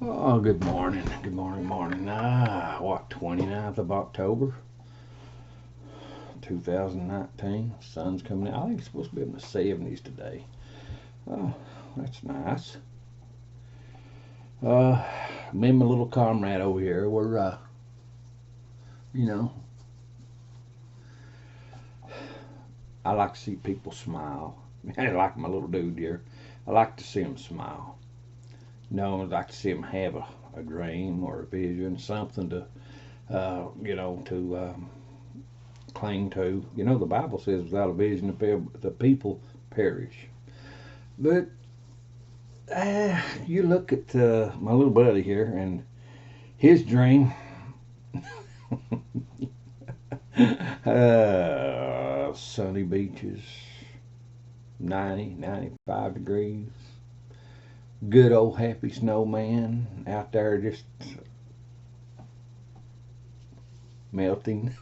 Oh, good morning. Good morning, morning. What, 29th of October, 2019. Sun's coming out. I think it's supposed to be in the 70s today. Oh, that's nice. Uh, Me and my little comrade over here, you know, I like to see people smile. I like my little dude here. I like to see him smile. No, I'd like to see him have a dream or a vision, something to, to cling to. The Bible says without a vision, the people perish. But you look at my little buddy here and his dream. Sunny beaches, 90, 95 degrees. Good old happy snowman out there just melting.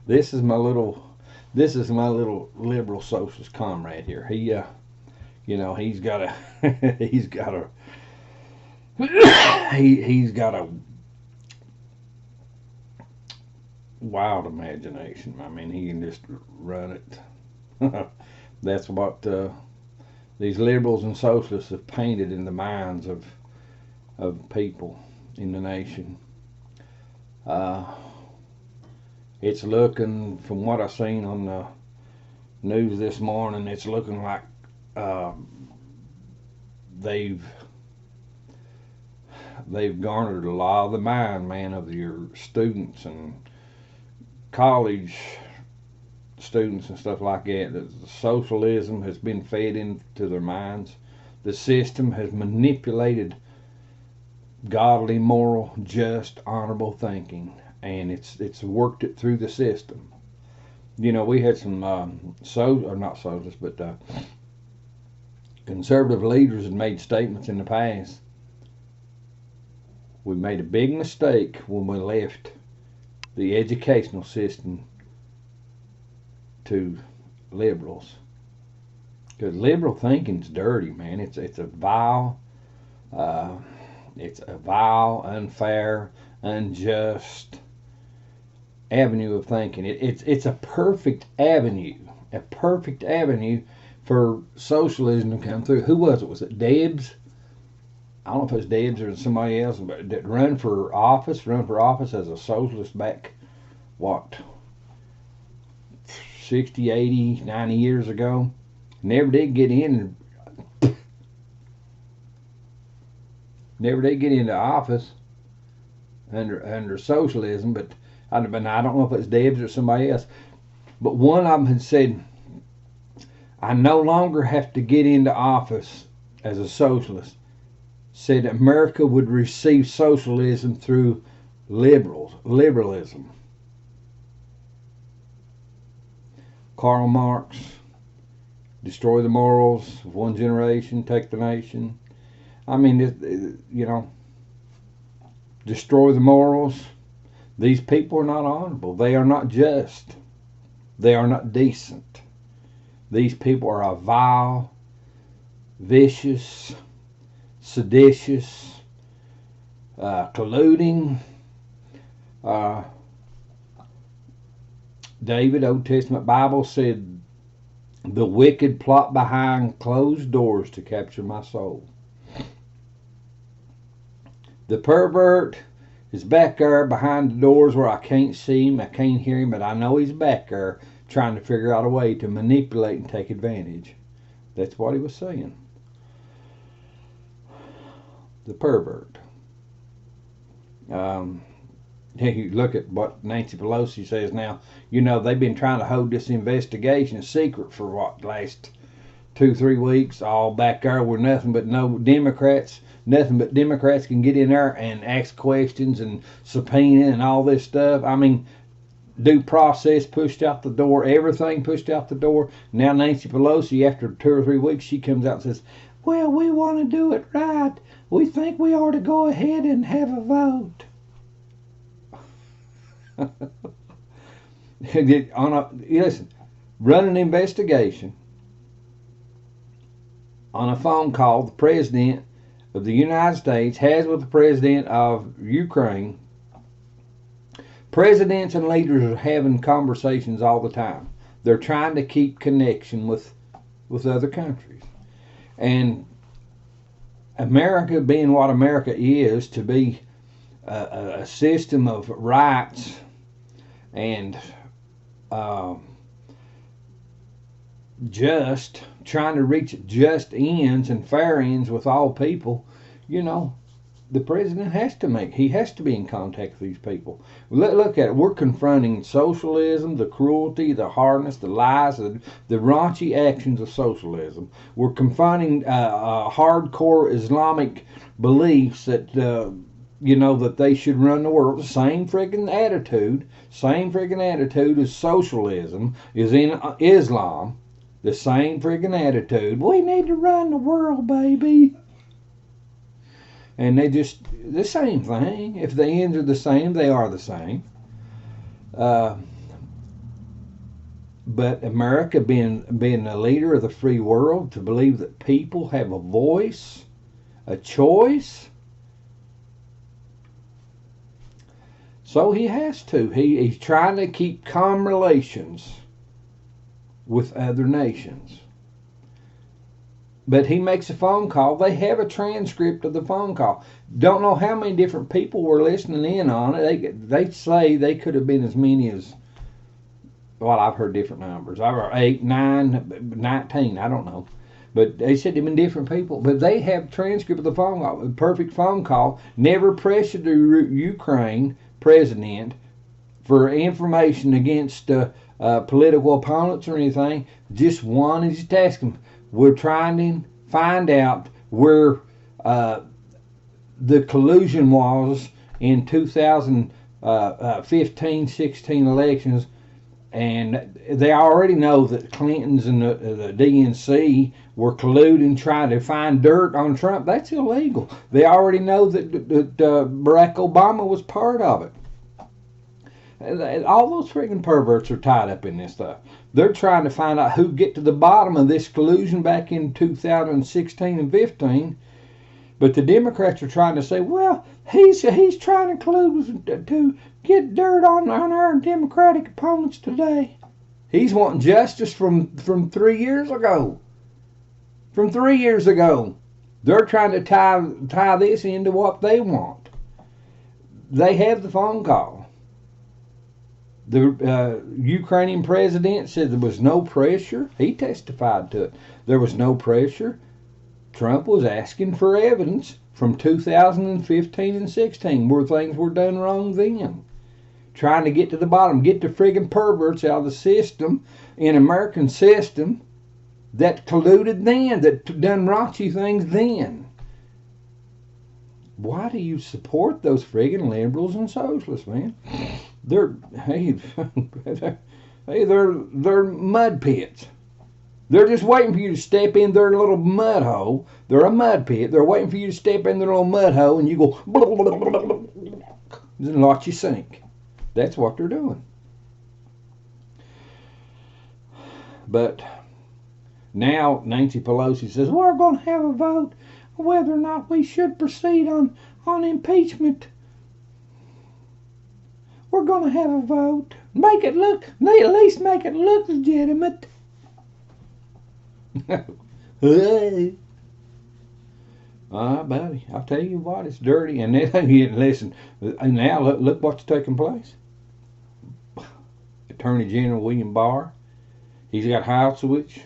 this is my little this is my little liberal socialist comrade here. He's got a he's got a wild imagination. I mean, he can just run it. That's what these liberals and socialists have painted in the minds of people in the nation. Uh, it's looking, from what I've seen on the news this morning, it's looking like uh, they've they've garnered a lot of the mind, man, of your students and college students and stuff like that. The socialism has been fed into their minds. The system has manipulated godly, moral, just, honorable thinking, and it's worked it through the system. We had some or not socialists, but conservative leaders had made statements in the past. We made a big mistake when we left the educational system to liberals, because liberal thinking's dirty, man. It's a vile, unfair, unjust avenue of thinking. It's a perfect avenue for socialism to come through. Who was it? Was it Debs? I don't know if it was Debs or somebody else, but that run for office as a socialist back, what, 60, 80, 90 years ago. Never did get into office under socialism, but I don't know if it's Debs or somebody else. But one of them had said, I no longer have to get into office as a socialist. Said America would receive socialism through liberalism. Karl Marx, destroy the morals of one generation, take the nation. I mean, destroy the morals. These people are not honorable. They are not just. They are not decent. These people are a vile, vicious, seditious, colluding. David, Old Testament Bible, said, the wicked plot behind closed doors to capture my soul. The pervert is back there behind the doors where I can't see him, I can't hear him, but I know he's back there trying to figure out a way to manipulate and take advantage. That's what he was saying. The pervert. You look at what Nancy Pelosi says now. They've been trying to hold this investigation secret for what, last 2-3 weeks, all back there where nothing but Democrats can get in there and ask questions and subpoena and all this stuff. I mean, due process pushed out the door, everything pushed out the door. Now Nancy Pelosi, after 2 or 3 weeks, she comes out and says, well, we want to do it right. We think we ought to go ahead and have a vote. Listen, run an investigation on a phone call the President of the United States has with the President of Ukraine. Presidents and leaders are having conversations all the time. They're trying to keep connection with other countries. And America, being what America is, to be a system of rights and just trying to reach just ends and fair ends with all people, the president has to be in contact with these people. Look at it. We're confronting socialism, the cruelty, the hardness, the lies, the raunchy actions of socialism. We're confronting hardcore Islamic beliefs that that they should run the world. The same friggin' attitude as socialism is in Islam. The same friggin' attitude. We need to run the world, baby. And they just, the same thing. If the ends are the same, they are the same. But America, being the leader of the free world, to believe that people have a voice, a choice. So he has to. He's trying to keep calm relations with other nations. But he makes a phone call. They have a transcript of the phone call. Don't know how many different people were listening in on it. They say they could have been as many as, well, I've heard different numbers. I've heard 8, 9, 19, I don't know. But they said there have been different people. But they have a transcript of the phone call. A perfect phone call. Never pressured the Ukraine president for information against political opponents or anything. Just wanted to ask him. We're trying to find out where the collusion was in 2015-16 elections, and they already know that Clintons and the DNC were colluding, trying to find dirt on Trump. That's illegal. They already know that Barack Obama was part of it. All those freaking perverts are tied up in this stuff. They're trying to find out who get to the bottom of this collusion back in 2016 and 15. But the Democrats are trying to say, well, he's trying to collude to get dirt on our Democratic opponents today. He's wanting justice from 3 years ago. From 3 years ago. They're trying to tie this into what they want. They have the phone call. The Ukrainian president said there was no pressure. He testified to it. There was no pressure. Trump was asking for evidence from 2015 and 16 where things were done wrong then. Trying to get to the bottom, get the friggin' perverts out of the system, in American system, that colluded then, that done raunchy things then. Why do you support those friggin' liberals and socialists, man? They're mud pits. They're just waiting for you to step in their little mud hole. They're a mud pit. They're waiting for you to step in their little mud hole and you go blah, blah, blah, blah, blah, and watch you sink. That's what they're doing. But now Nancy Pelosi says we're going to have a vote whether or not we should proceed on impeachment. We're going to have a vote. Make it look, at least make it look legitimate. Buddy, I'll tell you what, it's dirty. And then, listen, now look what's taking place. Attorney General William Barr, he's got Halsewicz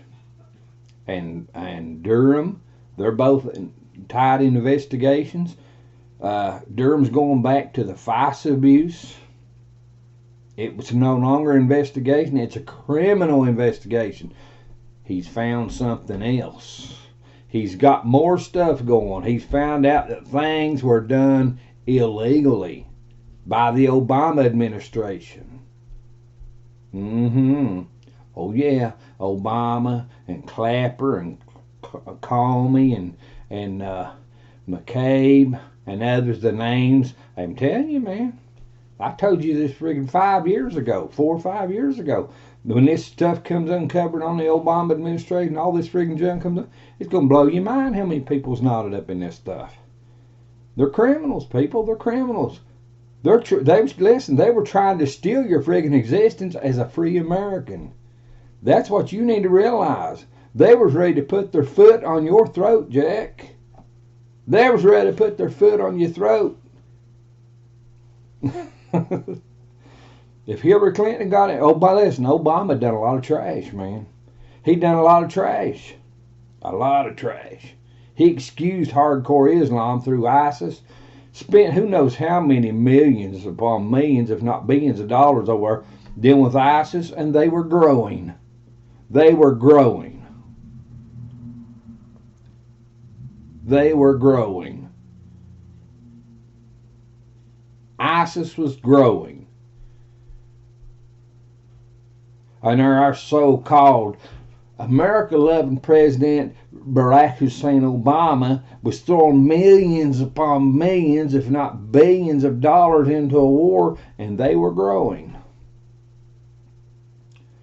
and Durham. They're both tied in investigations. Durham's going back to the FISA abuse. It was no longer an investigation. It's a criminal investigation. He's found something else. He's got more stuff going. He's found out that things were done illegally by the Obama administration. Oh yeah, Obama and Clapper and Comey and McCabe and others, the names. I'm telling you, man. I told you this friggin' 4 or 5 years ago. When this stuff comes uncovered on the Obama administration, all this friggin' junk comes up, it's going to blow your mind how many people's knotted up in this stuff. They're criminals, people. They're criminals. Listen, they were trying to steal your friggin' existence as a free American. That's what you need to realize. They was ready to put their foot on your throat, Jack. They was ready to put their foot on your throat. If Hillary Clinton got it, listen, Obama done a lot of trash, man. He done a lot of trash. A lot of trash. He excused hardcore Islam through ISIS. Spent who knows how many millions upon millions, if not billions of dollars over dealing with ISIS, and they were growing. They were growing. They were growing. ISIS was growing. And our so-called America-loving President Barack Hussein Obama was throwing millions upon millions, if not billions of dollars into a war, and they were growing.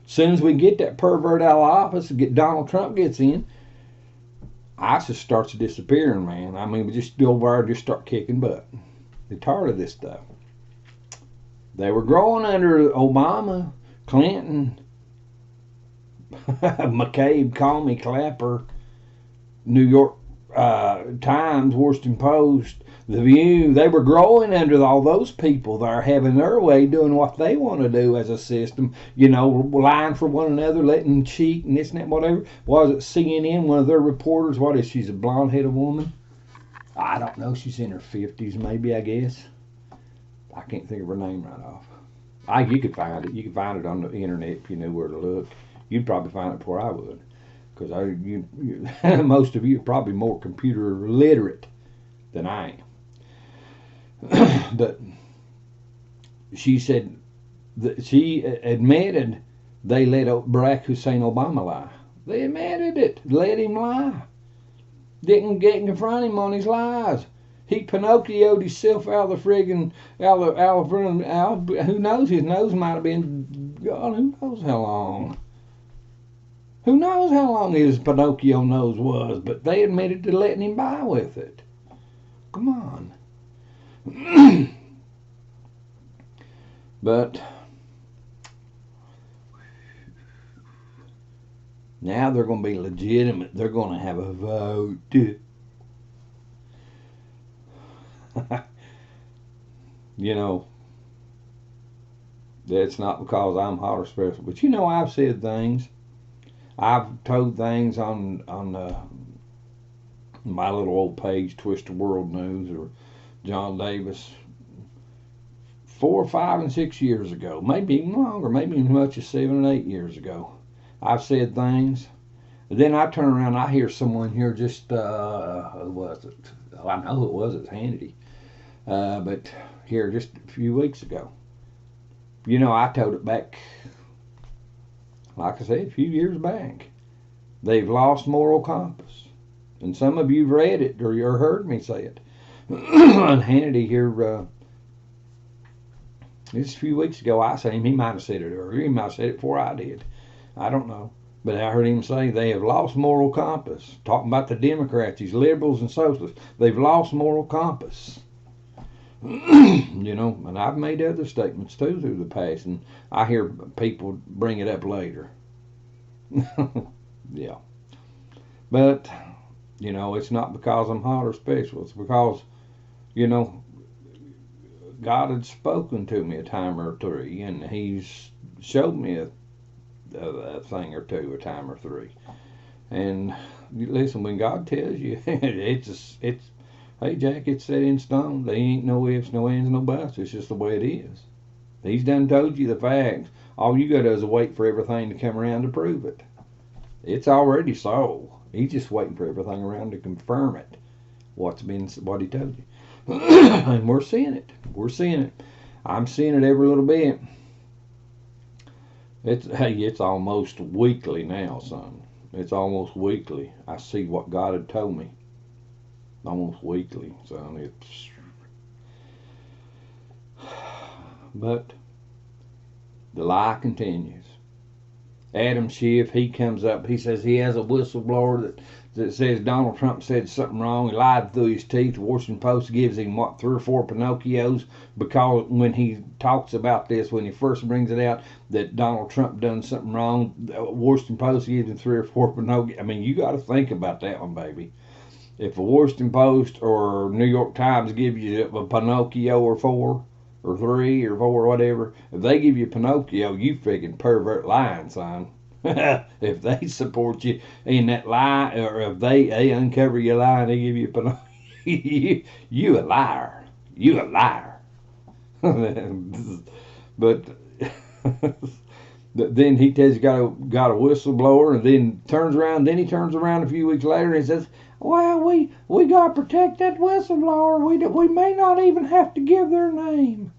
As soon as we get that pervert out of office, Donald Trump gets in, ISIS starts disappearing, man. I mean, we just go over there and just start kicking butt. They're tired of this stuff. They were growing under Obama, Clinton, McCabe, Comey, Clapper, New York Times, Washington Post, The View. They were growing under all those people that are having their way, doing what they want to do as a system, lying for one another, letting them cheat and this and that, whatever. Was it CNN, one of their reporters, she's a blonde-headed woman? I don't know, she's in her 50s maybe, I guess. I can't think of her name right off. You could find it. You could find it on the internet if you knew where to look. You'd probably find it before I would, because most of you are probably more computer literate than I am. But she said that she admitted they let Barack Hussein Obama lie. They admitted it. Let him lie. Didn't get in front of him on his lies. He Pinocchioed himself out of the friggin' who knows, his nose might have been, God, who knows how long. Who knows how long his Pinocchio nose was, but they admitted to letting him by with it. Come on. But now they're going to be legitimate. They're going to have a vote. That's not because I'm hot or special, but I've said things. I've told things on my little old page, Twist of World News, or John Davis, 4, 5, and 6 years ago, maybe even longer, maybe as much as 7 and 8 years ago. I've said things. And then I turn around, I hear someone here just, who was it? Oh, I know who it was, it's Hannity. But here just a few weeks ago. I told it back, like I said, a few years back. They've lost moral compass. And some of you have read it or heard me say it. And Hannity here, just a few weeks ago, I said him. He might have said it earlier. He might have said it before I did. I don't know. But I heard him say they have lost moral compass. Talking about the Democrats, these liberals and socialists. They've lost moral compass. And I've made other statements too through the past, and I hear people bring it up later. Yeah. But, it's not because I'm hot or special. It's because, God had spoken to me a time or three, and He's showed me a thing or two, a time or three. And listen, when God tells you, it's hey, Jack, it's set in stone. There ain't no ifs, no ands, no buts. It's just the way it is. He's done told you the facts. All you got to do is wait for everything to come around to prove it. It's already so. He's just waiting for everything around to confirm it. What he told you. And we're seeing it. We're seeing it. I'm seeing it every little bit. It's almost weekly now, son. It's almost weekly. I see what God had told me. Almost weekly, son. But the lie continues. Adam Schiff, he comes up. He says he has a whistleblower that says Donald Trump said something wrong. He lied through his teeth. The Washington Post gives him, what, 3 or 4 Pinocchios, because when he talks about this, when he first brings it out, that Donald Trump done something wrong, the Washington Post gives him 3 or 4 Pinocchios. I mean, you got to think about that one, baby. If the Washington Post or New York Times give you a Pinocchio or 4, or 3 or 4 or whatever, if they give you Pinocchio, you freaking pervert lying, son. If they support you in that lie, or if they uncover your lie and they give you Pinocchio, you a liar. You a liar. But then he tells you got a whistleblower, and then turns around. Then he turns around a few weeks later and he says, "Well, we got to protect that whistleblower. We may not even have to give their name.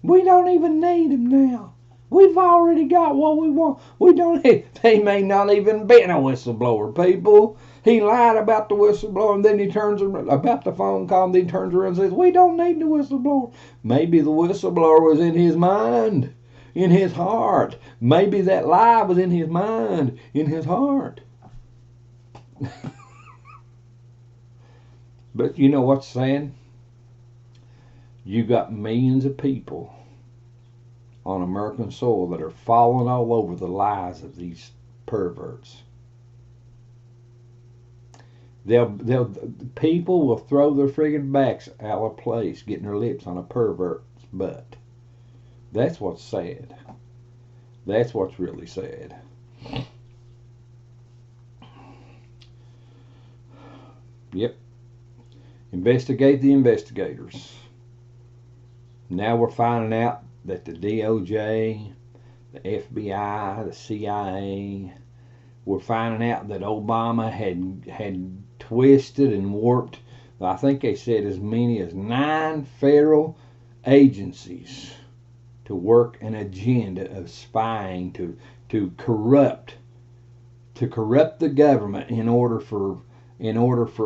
We don't even need them now. We've already got what we want. We don't. They may not even been a whistleblower, people." He lied about the whistleblower, and then he turns around about the phone call, and then he turns around and says, "We don't need the whistleblower." Maybe the whistleblower was in his mind, in his heart. Maybe that lie was in his mind, in his heart. But you know what's sad? You got millions of people on American soil that are falling all over the lies of these perverts. People will throw their friggin' backs out of place getting their lips on a pervert's butt. That's what's sad. That's what's really sad. Yep. Investigate the investigators. Now we're finding out that the DOJ, the FBI, the CIA, we're finding out that Obama had twisted and warped, I think they said as many as 9 federal agencies to work an agenda of spying to corrupt the government in order for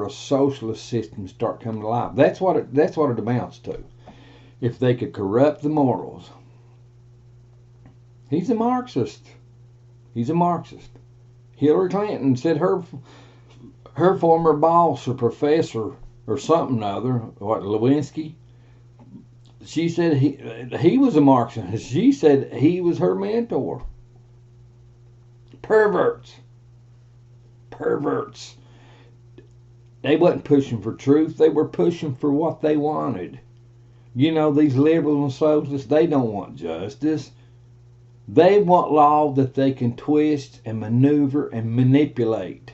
a socialist system to start coming to life. That's what it amounts to. If they could corrupt the morals. He's a Marxist. He's a Marxist. Hillary Clinton said her former boss or professor or something or other, what, Lewinsky, she said he was a Marxist. She said he was her mentor. Perverts. They wasn't pushing for truth. They were pushing for what they wanted. You know, these liberals and socialists, they don't want justice. They want law that they can twist and maneuver and manipulate.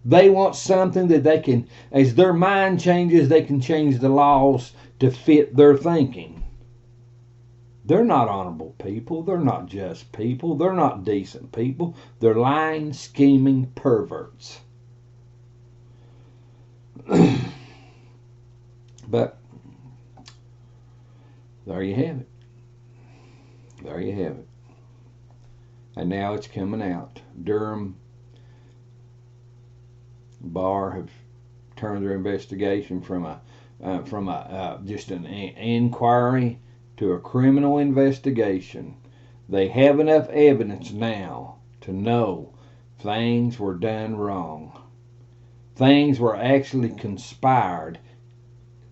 They want something that they can, as their mind changes, they can change the laws to fit their thinking. They're not honorable people. They're not just people. They're not decent people. They're lying, scheming perverts. But there you have it. There you have it. And now it's coming out. Durham Bar have turned their investigation from just an inquiry to a criminal investigation. They have enough evidence now to know things were done wrong. Things were actually conspired,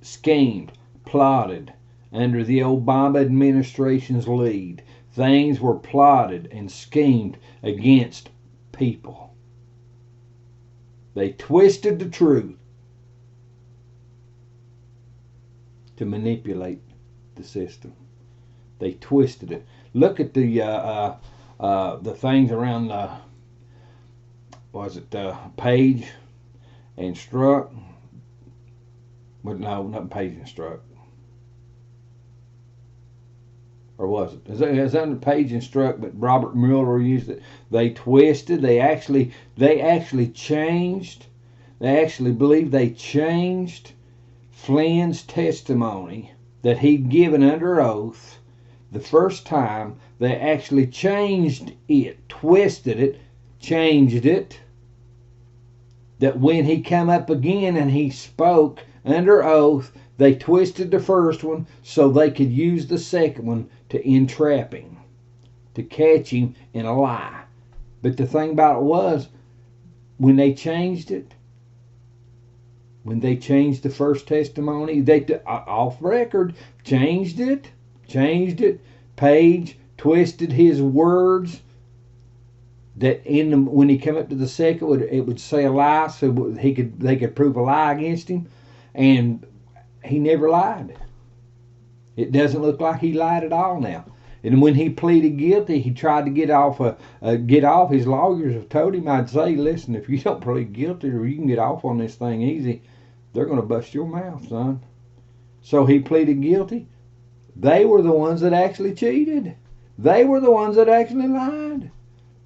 schemed, plotted under the Obama administration's lead. Things were plotted and schemed against people. They twisted the truth to manipulate the system. They twisted it. Look at the things around Page and Strzok? But no, not Page and Strzok. Or was it? Is that under Page and Strzok, but Robert Mueller used it. They twisted. They actually changed. They actually believe they changed Flynn's testimony that he'd given under oath the first time. They actually changed it, twisted it, changed it. That when he came up again and he spoke under oath, they twisted the first one so they could use the second one to entrap him. to catch him in a lie. But the thing about it was, when they changed it, when they changed the first testimony, they off record changed it. Page twisted his words. That when he came up to the second, it would say a lie, so they could prove a lie against him, and he never lied. It doesn't look like he lied at all now. And when he pleaded guilty, he tried to get off. His lawyers have told him, I'd say, listen, if you don't plead guilty, or you can get off on this thing easy, they're going to bust your mouth, son. So he pleaded guilty. They were the ones that actually cheated. They were the ones that actually lied.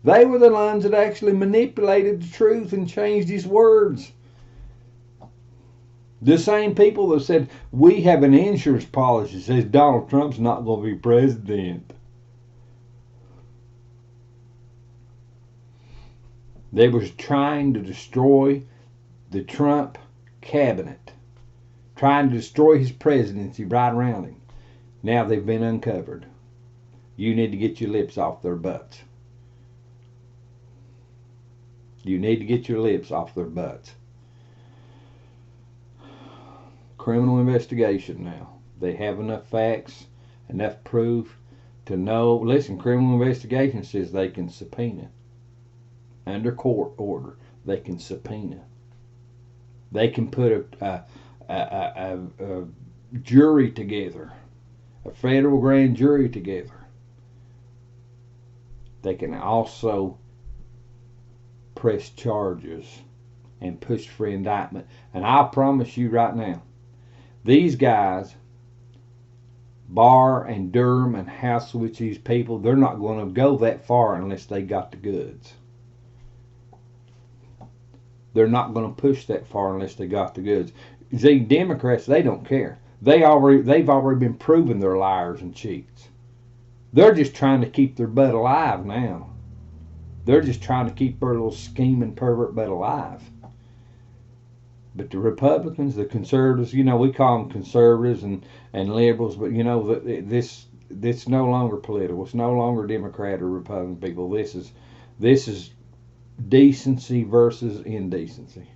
They were the ones that actually manipulated the truth and changed his words. The same people that said, we have an insurance policy that says Donald Trump's not going to be president. They was trying to destroy the Trump cabinet, trying to destroy his presidency right around him. Now they've been uncovered. You need to get your lips off their butts. You need to get your lips off their butts. Criminal investigation now. They have enough facts, enough proof to know. Listen, criminal investigation says they can subpoena. Under court order, they can subpoena. They can put a jury together, a federal grand jury together. They can also press charges and push for indictment. And I'll promise you right now, these guys, Barr and Durham and Hasselwitz, these people, they're not going to go that far unless they got the goods. They're not going to push that far unless they got the goods. The Democrats, they don't care. They've already been proven they're liars and cheats. They're just trying to keep their butt alive now. They're just trying to keep their little scheming pervert butt alive. But the Republicans, the conservatives, we call them conservatives and liberals, but this no longer political. It's no longer Democrat or Republican people. This is decency versus indecency.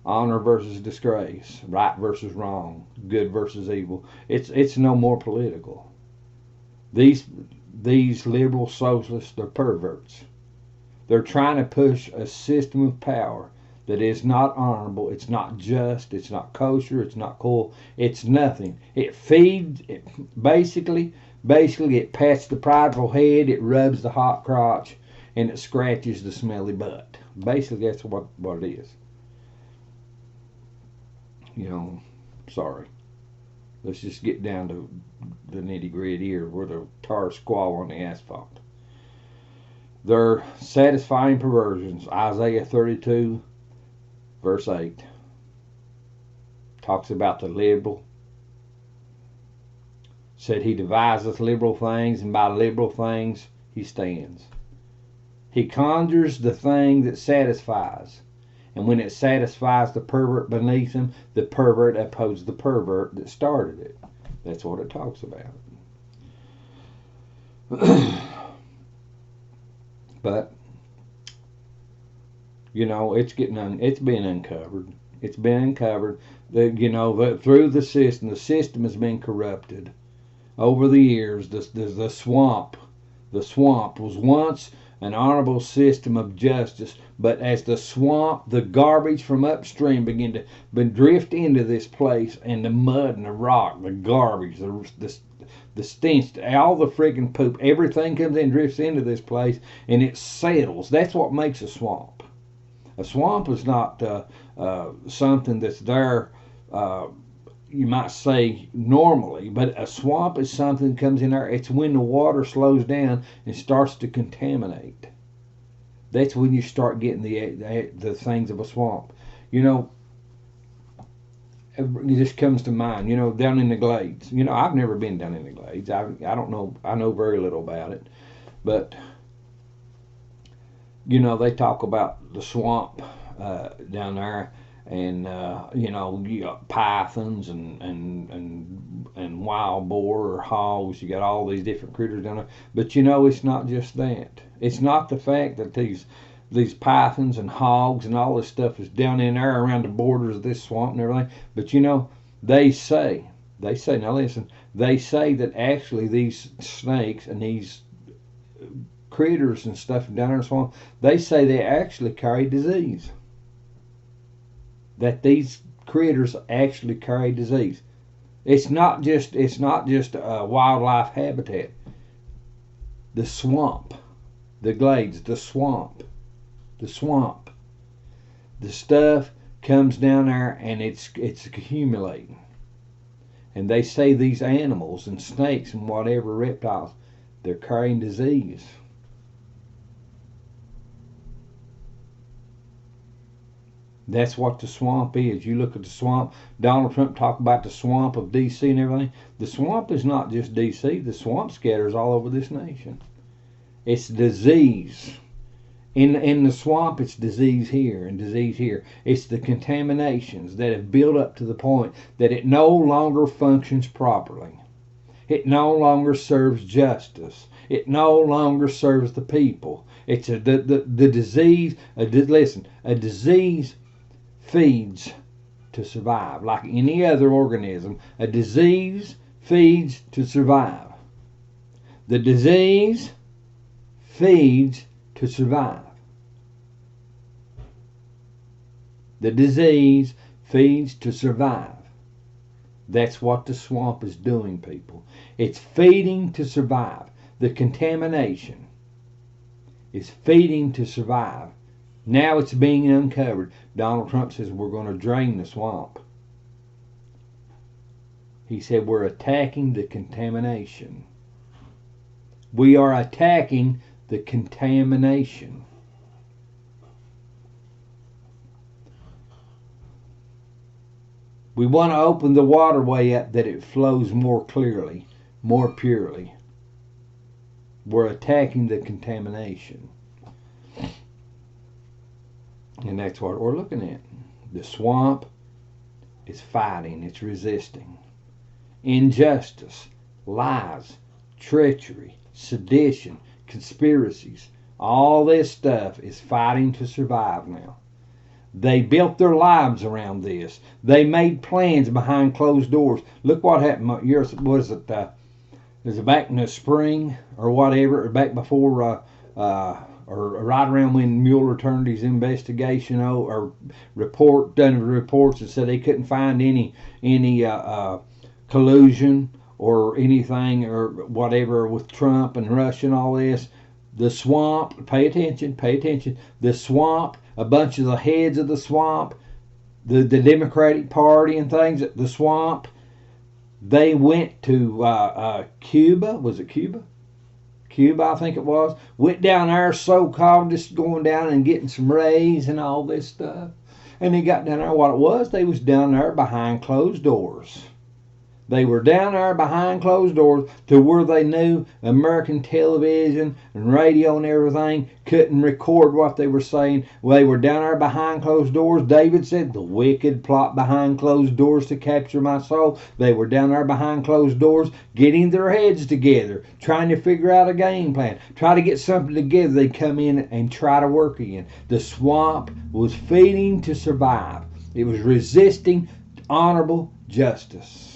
Honor versus disgrace. Right versus wrong. Good versus evil. It's no more political. These liberal socialists, they're perverts. They're trying to push a system of power that is not honorable, it's not just, it's not kosher, it's not cool, it's nothing. It feeds, basically it pats the prideful head, it rubs the hot crotch, and it scratches the smelly butt. Basically, that's what it is. Sorry. Let's just get down to the nitty-gritty here, where the tar squall on the asphalt. They're satisfying perversions. Isaiah 32, verse 8 talks about the liberal. Said he deviseth liberal things, and by liberal things he stands. He conjures the thing that satisfies. And when it satisfies the pervert beneath him, the pervert opposes the pervert that started it. That's what it talks about. But it's being uncovered. It's been uncovered. Through the system has been corrupted over the years. The swamp was once an honorable system of justice, but as the garbage from upstream began to drift into this place, and the mud and the rock, the garbage, the stench, all the friggin' poop, everything comes in, drifts into this place, and it settles. That's what makes a swamp. A swamp is not something that's there, you might say, normally, but a swamp is something that comes in there. It's when the water slows down and starts to contaminate. That's when you start getting the things of a swamp. It just comes to mind, down in the glades. I've never been down in the glades. I don't know. I know very little about it. But, they talk about the swamp down there. you know, you got pythons and wild boar or hogs. You got all these different critters down there. But you know, it's not just that. It's not the fact that these pythons and hogs and all this stuff is down in there around the borders of this swamp and everything. But you know, they say, now listen, they say that actually these snakes and these critters and stuff down there in the swamp, they say they actually carry disease. That these critters actually carry disease. It's not just a wildlife habitat. The swamp, the glades, the swamp, the stuff comes down there and it's accumulating. And they say these animals and snakes and whatever reptiles, they're carrying disease. That's what the swamp is. You look at the swamp. Donald Trump talked about the swamp of D.C. and everything. The swamp is not just D.C. The swamp scatters all over this nation. It's disease. In the swamp, it's disease here and disease here. It's the contaminations that have built up to the point that it no longer functions properly. It no longer serves justice. It no longer serves the people. It's the disease. Listen, a disease feeds to survive. Like any other organism, a disease feeds to survive. The disease feeds to survive. The disease feeds to survive. That's what the swamp is doing, people. It's feeding to survive. The contamination is feeding to survive. Now it's being uncovered. Donald Trump says we're going to drain the swamp. He said we're attacking the contamination. We are attacking the contamination. We want to open the waterway up that it flows more clearly, more purely. We're attacking the contamination. And that's what we're looking at. The swamp is fighting, it's resisting. Injustice, lies, treachery, sedition, conspiracies, all this stuff is fighting to survive now. They built their lives around this. They made plans behind closed doors. Look what happened. Was it back in the spring or whatever, or back before, or right around when Mueller turned his investigation or done reports and said they couldn't find any collusion or anything or whatever with Trump and Russia and all this. The swamp, pay attention. The swamp, a bunch of the heads of the swamp, the Democratic Party and things, the swamp, they went to Cuba. Was it Cuba? Cuba, I think it was. Went down there, so-called, just going down and getting some rays and all this stuff. And they got down there, what it was, they was down there behind closed doors. They were down there behind closed doors to where they knew American television and radio and everything couldn't record what they were saying. Well, they were down there behind closed doors. David said, the wicked plot behind closed doors to capture my soul. They were down there behind closed doors getting their heads together, trying to figure out a game plan, try to get something together. They come in and try to work again. The swamp was feeding to survive. It was resisting honorable justice.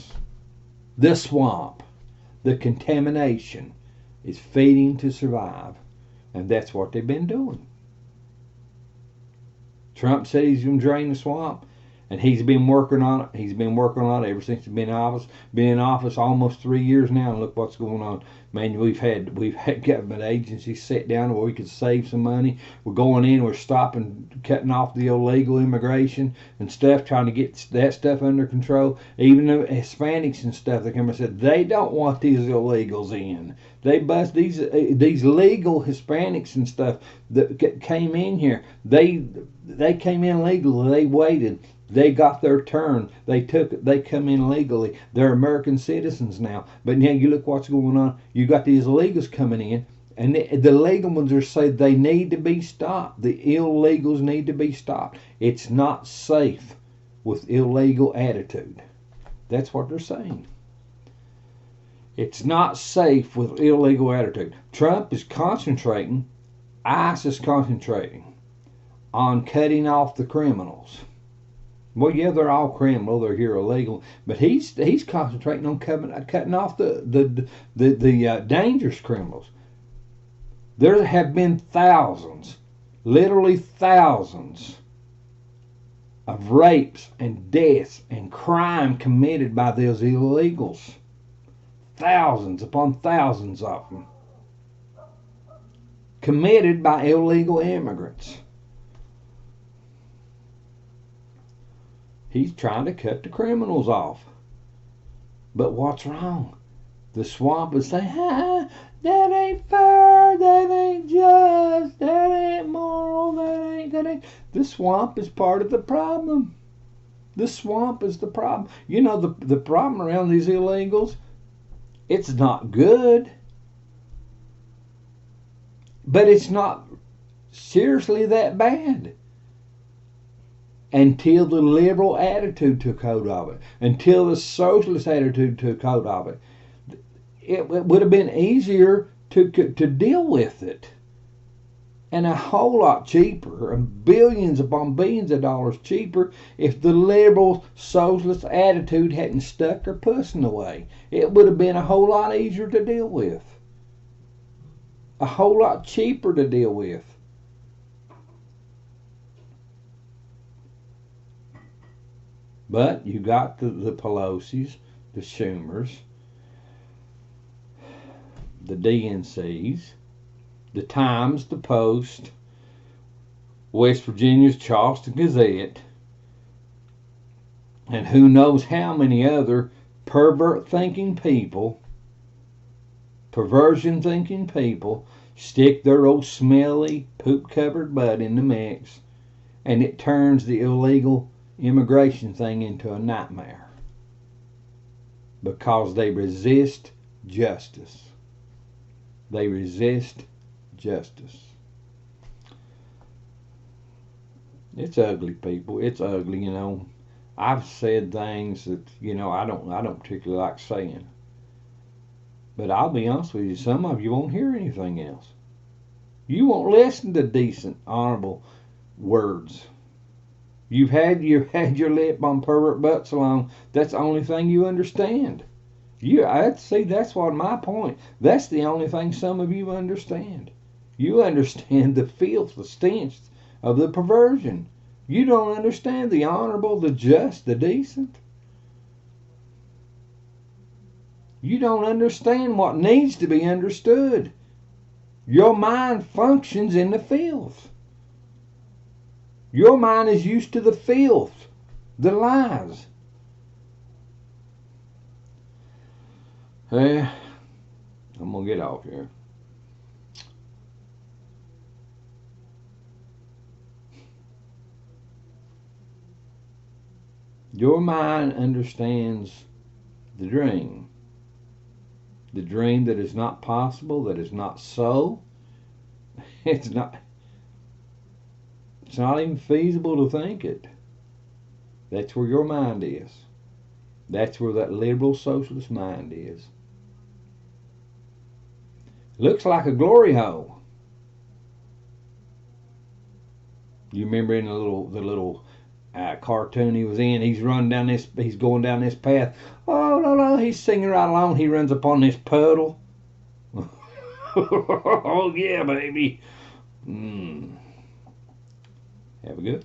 The swamp, the contamination, is feeding to survive. And that's what they've been doing. Trump said he's going to drain the swamp. And he's been working on it. He's been working on it ever since he's been in office. Been in office almost 3 years now, and look what's going on. Man, we've had government agencies sit down where we could save some money. We're going in, we're stopping, cutting off the illegal immigration and stuff, trying to get that stuff under control. Even the Hispanics and stuff, they come and said they don't want these illegals in. They bust these legal Hispanics and stuff that came in here. They came in legally. They waited. They got their turn. They come in legally. They're American citizens now. But now you look what's going on. You got these illegals coming in, and the legal ones are saying they need to be stopped. The illegals need to be stopped. It's not safe with illegal attitude. That's what they're saying. It's not safe with illegal attitude. Trump is concentrating, ICE is concentrating on cutting off the criminals. Well, yeah, they're all criminal. They're here illegal, but he's concentrating on cutting off the dangerous criminals. There have been thousands, literally thousands, of rapes and deaths and crime committed by those illegals. Thousands upon thousands of them committed by illegal immigrants. He's trying to cut the criminals off. But what's wrong? The swamp is saying, that ain't fair, that ain't just, that ain't moral, that ain't. The swamp is part of the problem. The swamp is the problem. You know, the problem around these illegals, it's not good. But it's not seriously that bad. Until the liberal attitude took hold of it. Until the socialist attitude took hold of it. It would have been easier to deal with it. And a whole lot cheaper, and billions upon billions of dollars cheaper, if the liberal socialist attitude hadn't stuck their puss in the way. It would have been a whole lot easier to deal with. A whole lot cheaper to deal with. But you got the Pelosi's, the Schumers, the DNCs, the Times, the Post, West Virginia's Charleston Gazette, and who knows how many other perversion-thinking people stick their old smelly, poop-covered butt in the mix, and it turns the illegal immigration thing into a nightmare. Because they resist justice. They resist justice. It's ugly, people. It's ugly, you know. I've said things that, you know, I don't particularly like saying. But I'll be honest with you, some of you won't hear anything else. You won't listen to decent, honorable words. You've had your lip on pervert butt so long, that's the only thing you understand. That's what my point. That's the only thing some of you understand. You understand the filth, the stench of the perversion. You don't understand the honorable, the just, the decent. You don't understand what needs to be understood. Your mind functions in the filth. Your mind is used to the filth, the lies. I'm going to get off here. Your mind understands the dream. The dream that is not possible, that is not so. It's not even feasible to think it. That's where your mind is. That's where that liberal socialist mind is. Looks like a glory hole. You remember in the little cartoon he was in, he's going down this path. Oh no, he's singing right along. He runs upon this puddle. Oh yeah, baby. Have a good.